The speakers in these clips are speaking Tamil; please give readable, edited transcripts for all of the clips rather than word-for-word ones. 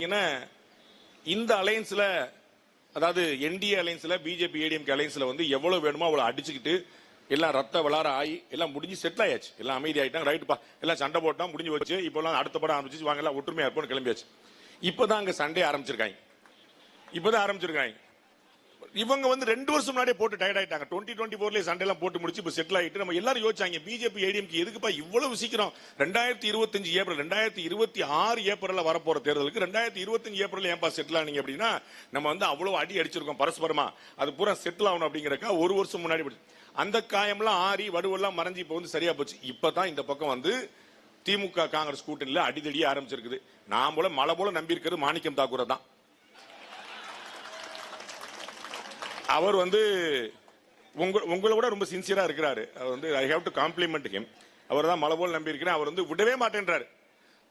ஏன்னா இந்த அலையன்ஸ்ல அதாவது என்டிஏ அலையன்ஸ்ல பிஜேபி ஏடிஎம்கே அலையன்ஸ்ல வந்து எவ்வளவு வேணுமோ அவ்வளவு அடிச்சுக்கிட்டு எல்லாம் ரத்த வளார ஆகி எல்லாம் முடிஞ்சு செட்டில் ஆயாச்சு, எல்லாம் அமைதி ஆயிட்டாங்க. ரைட்டுப்பா, எல்லாம் சண்டை போட்டோம், முடிஞ்சு வச்சு இப்போ எல்லாம் அடுத்த படம் ஆரம்பிச்சு வாங்க, எல்லாம் ஒற்றுமையா இருப்போம்னு கிளம்பியாச்சு. இப்பதான் அங்க சண்டே ஆரம்பிச்சிருக்காங்க. இவங்க வந்து 2 வருஷம் முன்னாடியே போட்டு டயர்ட் ஆயிட்டாங்க. 2024 சண்டே எல்லாம் போட்டு முடிச்சு இப்ப செட்டில் ஆயிட்டு நம்ம எல்லாரும் யோசிச்சாங்க, பிஜேபி ஏடிஎம்கே எதுக்குப்பா இவ்வளவு சீக்கிரம் 2025 ஏப்ரல் 2026 ஏப்ரல்ல வரப்போற தேர்தலுக்கு 2025 ஏப்ரல் ஏன்பா செட்டில் ஆனீங்க அப்படின்னா, நம்ம வந்து அவ்வளவு அடி அடிச்சிருக்கோம் பரஸ்பரமா, அது பூரா செட்டில் ஆகணும் அப்படிங்கறக்கா 1 வருஷம் முன்னாடி அந்த காயம்லாம் ஆறி வடுவெல்லாம் மறைஞ்சு இப்ப வந்து சரியா போச்சு. இப்பதான் இந்த பக்கம் வந்து திமுக காங்கிரஸ் கூட்டணியில அடிதடியே ஆரம்பிச்சிருக்குது. நான் போல மலை போல நம்பி இருக்கிறது மாணிக்கம் தாக்கூரை தான். அவர் வந்து உங்களை விட ரொம்ப சின்சியரா இருக்கிறாரு. அவர் வந்து I have to compliment him. அவர் தான் மலை போல நம்பி இருக்கிறேன். அவர் வந்து விடவே மாட்டேன்றாரு.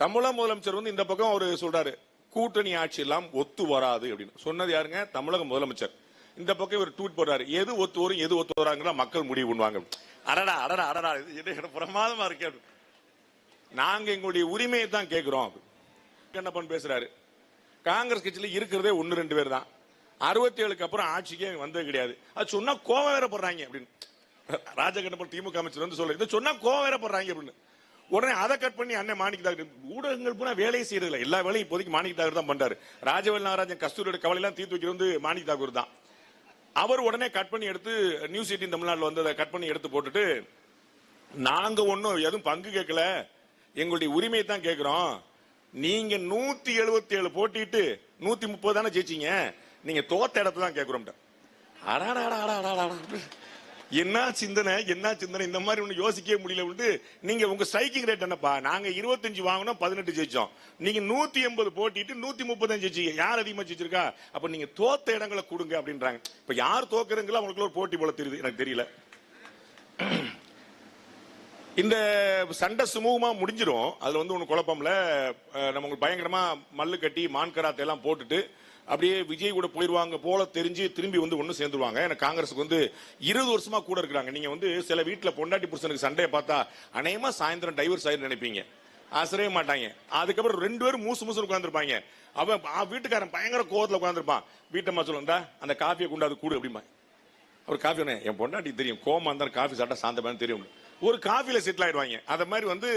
தமிழக முதலமைச்சர் வந்து இந்த பக்கம் அவர் சொல்றாரு, கூட்டணி ஆட்சி எல்லாம் ஒத்து வராது அப்படின்னு சொன்னது யாருங்க? தமிழக முதலமைச்சர். இந்த பக்கம் இவர் ட்வீட் போடுறாரு, எது ஒத்து வரும் எது ஒத்து வராங்க மக்கள் முடிவு பண்ணுவாங்க. அடடா அடடா அடடா, இது பிரமாதமா இருக்கு. நாங்க எங்களுடைய உரிமையை தான் கேட்கிறோம். என்ன பண்ண பேசுறாரு? காங்கிரஸ் கட்சியில இருக்கிறதே 1-2 பேர் தான். 67க்கு அப்புறம் ஆட்சிக்கே வந்தது கிடையாது. அது சொன்னா கோவம் வேற படுறாங்க அப்படின்னு ராஜகண்ணப்பன் திமுக அமைச்சர் வந்து சொல்ல, இதை சொன்னா கோவம் வேற படுறாங்க அப்படின்னு உடனே அதை கட் பண்ணி அண்ணன் மாணிக்கத்தாக்கு ஊடகங்கள் பூரா வேலையை செய்யறதில்ல, எல்லா வேலையும் இப்போதைக்கு மாணிக்கத்தாக்கு தான் பண்றாரு. ராஜவேல் நாகராஜன் கஸ்தூரியோட கவலையெல்லாம் தீர்த்து வைக்கிறது வந்து மாணிக்கத்தாக்கு தான். அவர் உடனே கட் பண்ணி எடுத்து நியூஸ் 18 தமிழ்நாட்டில் வந்து அதை கட் பண்ணி எடுத்து போட்டுட்டு, நாங்க ஒன்னும் எதுவும் பங்கு கேட்கல, எங்களுடைய உரிமையை தான் கேட்கிறோம். நீங்க 177 போட்டிட்டு 130 தானே ஜெயிச்சீங்க, நீங்க தோத்த இடத்துல தான் கேட்கிறோம். என்ன சிந்தனை இந்த மாதிரி ஒண்ணு யோசிக்கவே முடியல. நீங்க உங்க ஸ்ட்ரைக்கிங் ரேட் என்னப்பா? நாங்க 25 வாங்கினோம், 18 ஜெயிச்சோம். நீங்க 180 போட்டிட்டு 135 ஜெயிச்சீங்க. யார் அதிகமா ஜெயிச்சிருக்கா? அப்ப நீங்க தோத்த இடங்களை கொடுங்க அப்படின்றாங்க. இப்ப யார் தோக்குறீங்களோ அவங்களுக்கு ஒரு போட்டி போல தெரியுது, எனக்கு தெரியல. இந்த சண்டை சுமூகமா முடிஞ்சிடும். அதுல வந்து ஒண்ணு குழப்பம்ல, நம்ம பயங்கரமா மல்லு கட்டி மான்கராத்தை எல்லாம் போட்டுட்டு அப்படியே விஜய் கூட போயிருவாங்க போல தெரிஞ்சு திரும்பி வந்து ஒண்ணு சேர்ந்துருவாங்க. எனக்கு காங்கிரஸுக்கு வந்து 20 வருஷமா கூட இருக்கிறாங்க. நீங்க வந்து சில வீட்டுல பொண்டாட்டி புருஷனுக்கு சண்டையை பார்த்தா அநேகமா சாயந்தரம் டைவர்ஸ் ஆயிரு நினைப்பீங்க, ஆசரவே மாட்டாங்க. அதுக்கப்புறம் 2 பேரும் மூசு உட்காந்துருப்பாங்க. அவன் வீட்டுக்காரன் பயங்கர கோவத்துல உட்காந்துருப்பான். வீட்டம்மா சொல்லுந்தா அந்த காஃபியை கொண்டாது கூடு அப்படிமா. அவர் காஃபி என் பொண்டாட்டி தெரியும், கோமா இருந்தாலும் காஃபி சாப்பிட்டா சாந்தமான தெரியும், ஒரு காஃபில செட்டில் ஆயிடுவாங்க. அத மாதிரி வந்து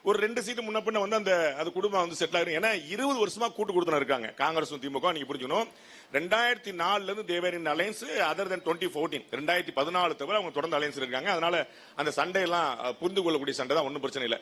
ஒரு 2 சீட்டு முன்ன பின்ன வந்து அந்த அது குடும்பம் வந்து செட்டில் ஆயிடும். ஏன்னா 20 வருஷமா கூட்டு கொடுத்துன இருக்காங்க காங்கிரஸும் திமுக. நீங்க புரிஞ்சுக்கணும், 2004 இருந்து தேவர் இன் அலையன்ஸ் அதர் தென் 2014 2014 தவிர அவங்க தொடர்ந்து அலையன்ஸ் இருக்காங்க. அதனால அந்த சண்டையெல்லாம் புரிந்து கொள்ளக்கூடிய சண்டை தான், ஒன்றும் பிரச்சனை இல்லை.